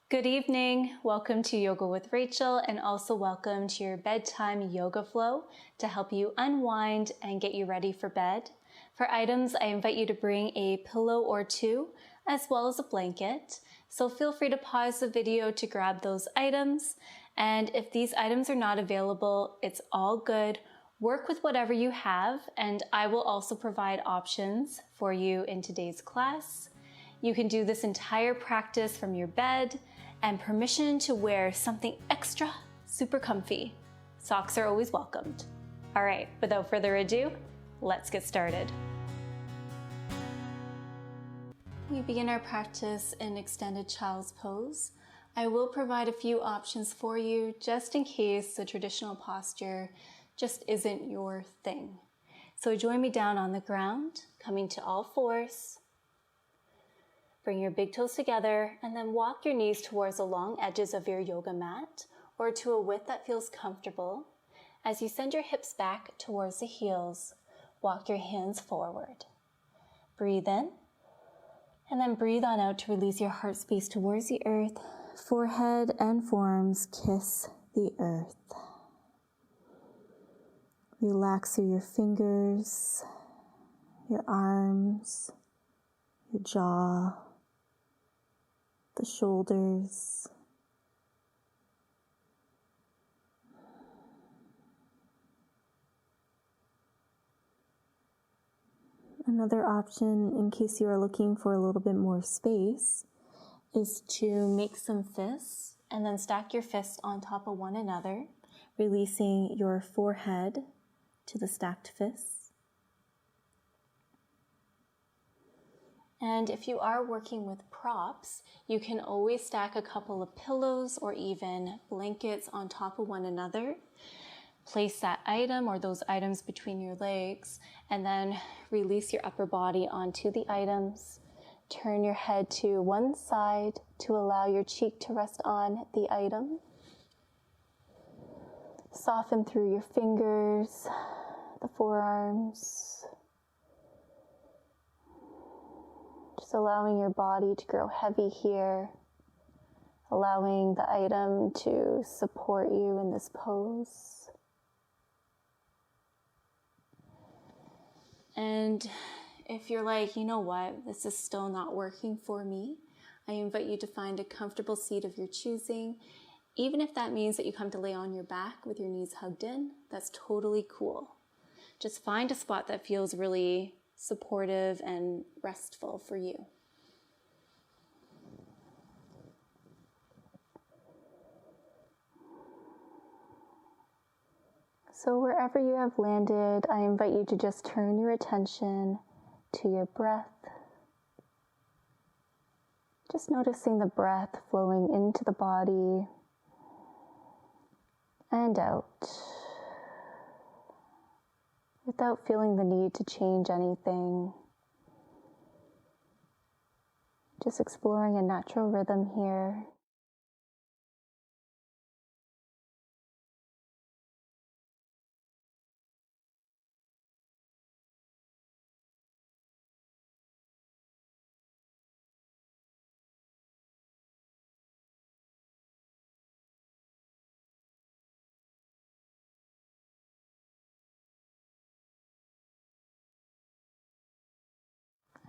Good evening. Welcome to Yoga with Rachel, and also welcome to your bedtime yoga flow to help you unwind and get you ready for bed. For items, I invite you to bring a pillow or two, as well as a blanket. So feel free to pause the video to grab those items. And if these items are not available, it's all good. Work with whatever you have, and I will also provide options for you in today's class. You can do this entire practice from your bed, and permission to wear something extra super comfy. Socks are always welcomed. All right, without further ado, let's get started. We begin our practice in extended child's pose. I will provide a few options for you just in case the traditional posture just isn't your thing. So join me down on the ground, coming to all fours. Bring your big toes together and then walk your knees towards the long edges of your yoga mat or to a width that feels comfortable. As you send your hips back towards the heels, walk your hands forward. Breathe in and then breathe on out to release your heart space towards the earth. Forehead and forearms kiss the earth. Relax through your fingers, your arms, your jaw, the shoulders. Another option, in case you are looking for a little bit more space, is to make some fists and then stack your fists on top of one another, releasing your forehead to the stacked fists. And if you are working with props, you can always stack a couple of pillows or even blankets on top of one another. Place that item or those items between your legs and then release your upper body onto the items. Turn your head to one side to allow your cheek to rest on the item. Soften through your fingers, the forearms. Just allowing your body to grow heavy here, allowing the item to support you in this pose. And if you're like, you know what, this is still not working for me, I invite you to find a comfortable seat of your choosing. Even if that means that you come to lay on your back with your knees hugged in, that's totally cool. Just find a spot that feels really supportive and restful for you. So wherever you have landed, I invite you to just turn your attention to your breath. Just noticing the breath flowing into the body and out, without feeling the need to change anything. Just exploring a natural rhythm here.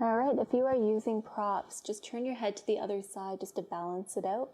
All right, if you are using props, just turn your head to the other side just to balance it out.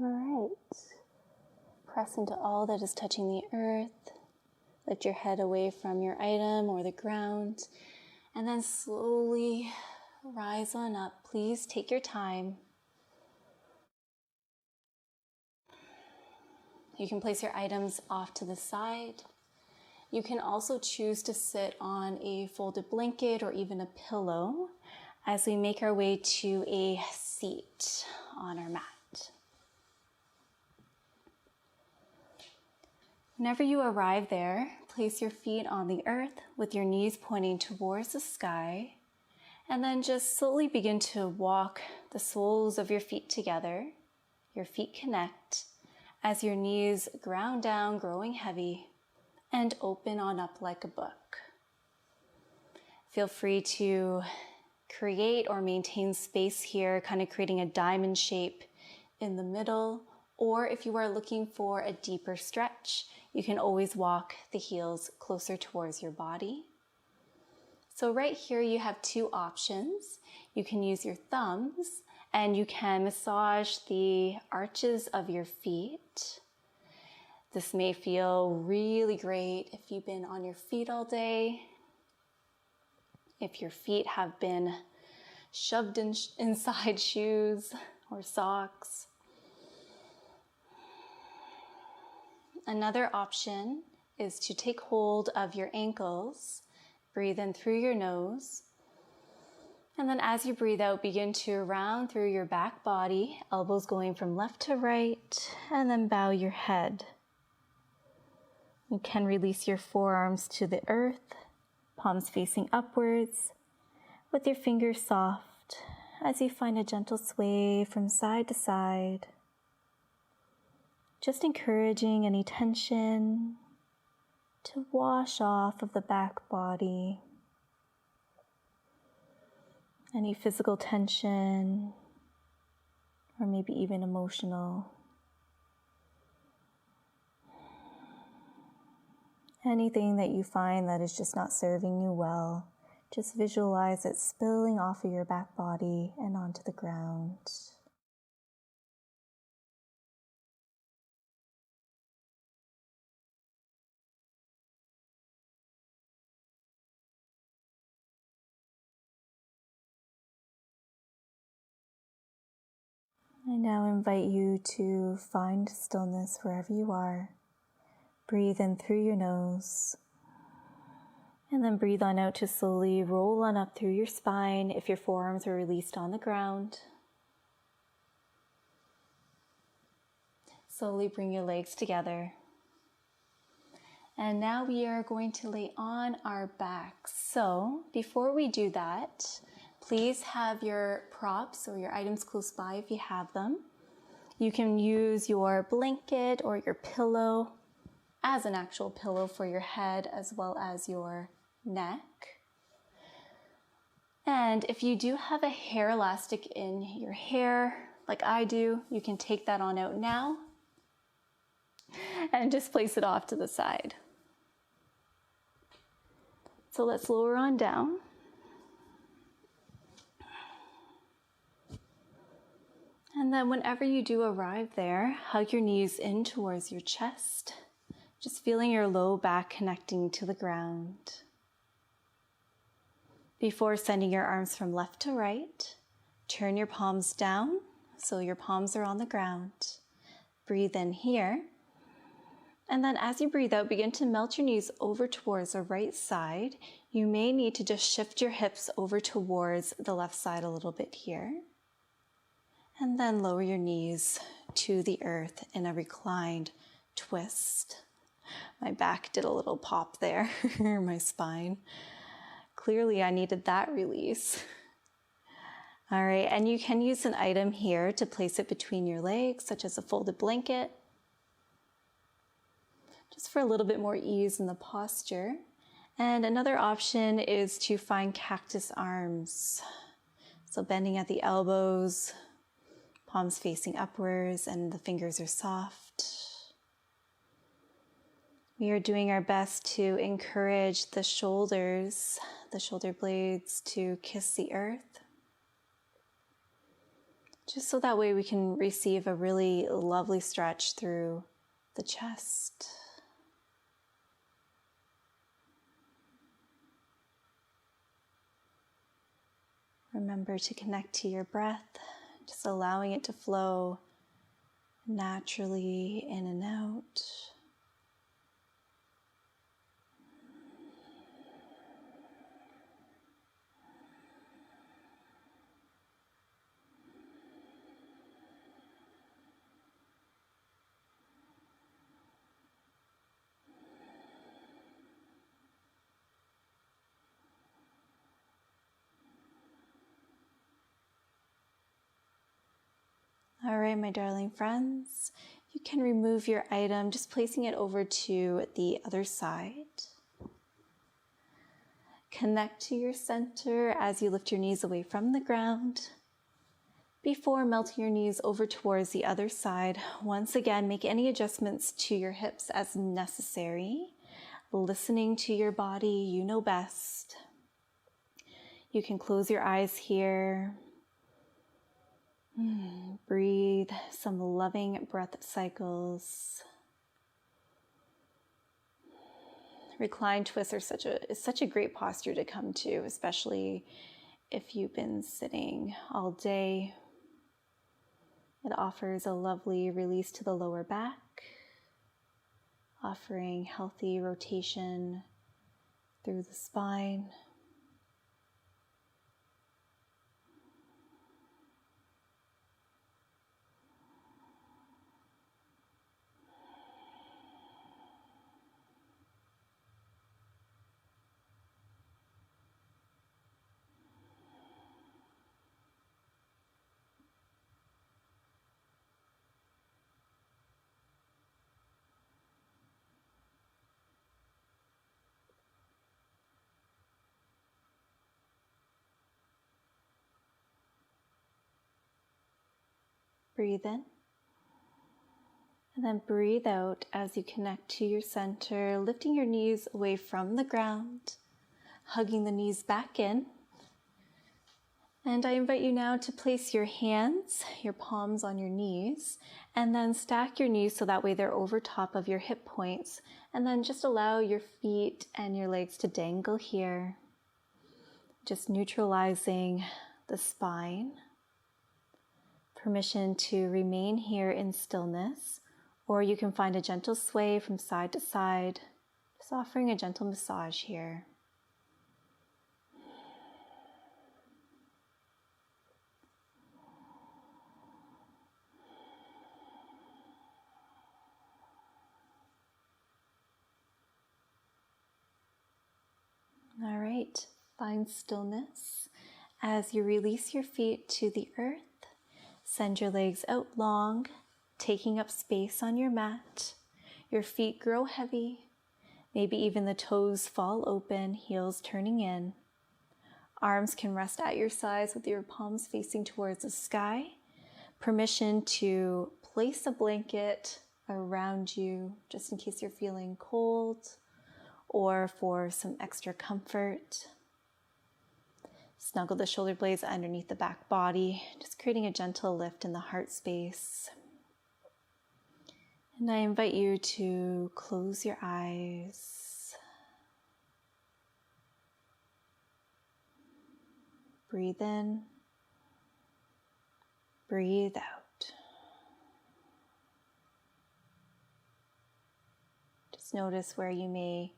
All right, press into all that is touching the earth. Lift your head away from your item or the ground, and then slowly rise on up. Please take your time. You can place your items off to the side. You can also choose to sit on a folded blanket or even a pillow as we make our way to a seat on our mat. Whenever you arrive there, place your feet on the earth with your knees pointing towards the sky, and then just slowly begin to walk the soles of your feet together. Your feet connect as your knees ground down, growing heavy, and open on up like a book. Feel free to create or maintain space here, kind of creating a diamond shape in the middle, or if you are looking for a deeper stretch, you can always walk the heels closer towards your body. So right here you have two options. You can use your thumbs and you can massage the arches of your feet. This may feel really great if you've been on your feet all day, if your feet have been shoved inside shoes or socks. Another option is to take hold of your ankles, breathe in through your nose, and then as you breathe out, begin to round through your back body, elbows going from left to right, and then bow your head. You can release your forearms to the earth, palms facing upwards, with your fingers soft as you find a gentle sway from side to side. Just encouraging any tension to wash off of the back body. Any physical tension, or maybe even emotional. Anything that you find that is just not serving you well, just visualize it spilling off of your back body and onto the ground. I now invite you to find stillness wherever you are. Breathe in through your nose, and then breathe on out to slowly roll on up through your spine if your forearms are released on the ground. Slowly bring your legs together. And now we are going to lay on our backs. So before we do that, please have your props or your items close by if you have them. You can use your blanket or your pillow as an actual pillow for your head as well as your neck. And if you do have a hair elastic in your hair, like I do, you can take that on out now and just place it off to the side. So let's lower on down. And then whenever you do arrive there, hug your knees in towards your chest, just feeling your low back connecting to the ground. Before sending your arms from left to right, turn your palms down so your palms are on the ground. Breathe in here. And then as you breathe out, begin to melt your knees over towards the right side. You may need to just shift your hips over towards the left side a little bit here. And then lower your knees to the earth in a reclined twist. My back did a little pop there, my spine. Clearly I needed that release. All right, and you can use an item here to place it between your legs, such as a folded blanket, just for a little bit more ease in the posture. And another option is to find cactus arms. So bending at the elbows, palms facing upwards, and the fingers are soft. We are doing our best to encourage the shoulders, the shoulder blades to kiss the earth. Just so that way we can receive a really lovely stretch through the chest. Remember to connect to your breath, just allowing it to flow naturally in and out. right, my darling friends, you can remove your item, just placing it over to the other side. Connect to your center as you lift your knees away from the ground. Before melting your knees over towards the other side, once again, make any adjustments to your hips as necessary. Listening to your body, you know best. You can close your eyes here. Breathe some loving breath cycles. Recline twists is such a great posture to come to, especially if you've been sitting all day. It offers a lovely release to the lower back, offering healthy rotation through the spine. Breathe in, and then breathe out as you connect to your center, lifting your knees away from the ground, hugging the knees back in. And I invite you now to place your hands, your palms on your knees, and then stack your knees so that way they're over top of your hip points. And then just allow your feet and your legs to dangle here, just neutralizing the spine. Permission to remain here in stillness, or you can find a gentle sway from side to side, just offering a gentle massage here. All right, find stillness as you release your feet to the earth. Send your legs out long, taking up space on your mat. Your feet grow heavy. Maybe even the toes fall open, heels turning in. Arms can rest at your sides with your palms facing towards the sky. Permission to place a blanket around you just in case you're feeling cold or for some extra comfort. Snuggle the shoulder blades underneath the back body, just creating a gentle lift in the heart space. And I invite you to close your eyes. Breathe in, breathe out. Just notice where you may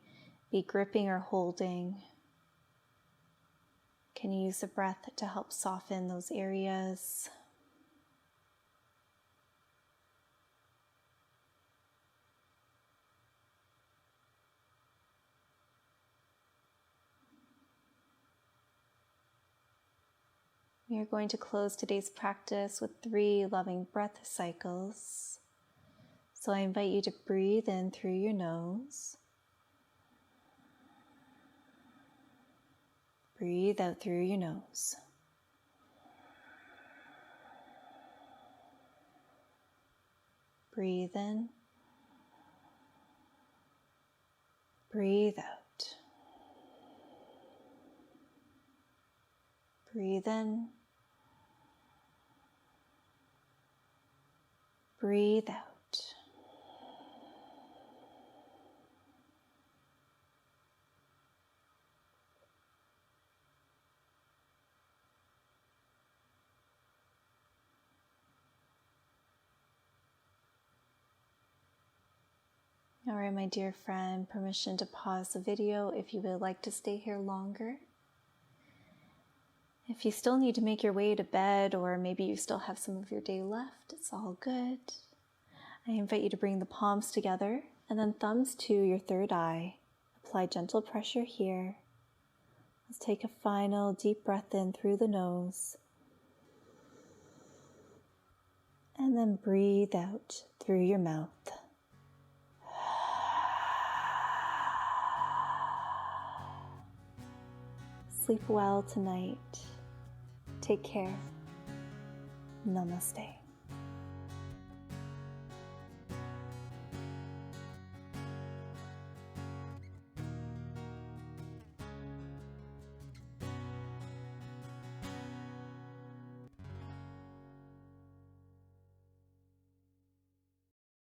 be gripping or holding. Can you use the breath to help soften those areas? We are going to close today's practice with 3 loving breath cycles. So I invite you to breathe in through your nose. Breathe out through your nose. Breathe in. Breathe out. Breathe in. Breathe out. All right, my dear friend, permission to pause the video if you would like to stay here longer. If you still need to make your way to bed, or maybe you still have some of your day left, it's all good. I invite you to bring the palms together and then thumbs to your third eye. Apply gentle pressure here. Let's take a final deep breath in through the nose. And then breathe out through your mouth. Sleep well tonight. Take care. Namaste.